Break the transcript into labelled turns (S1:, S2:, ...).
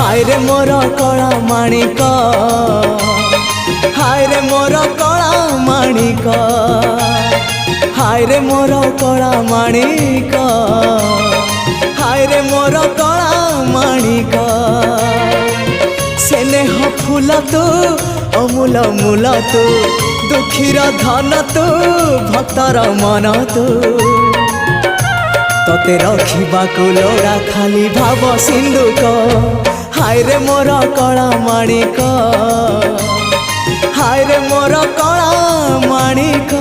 S1: हाय रे मोर कला माणिक हाय रे मोर कला माणिक हाय रे मोर कला माणिक हाय रे मोर कला माणिक स्नेह फूल तू अमूल मूल तू दुखीर धन तू भक्तर मन तू तते रखिबाकु लोड़ा खाली भाव सिंधुक हाय रे मोर कला माणिक हाय रे मोर कला माणिक।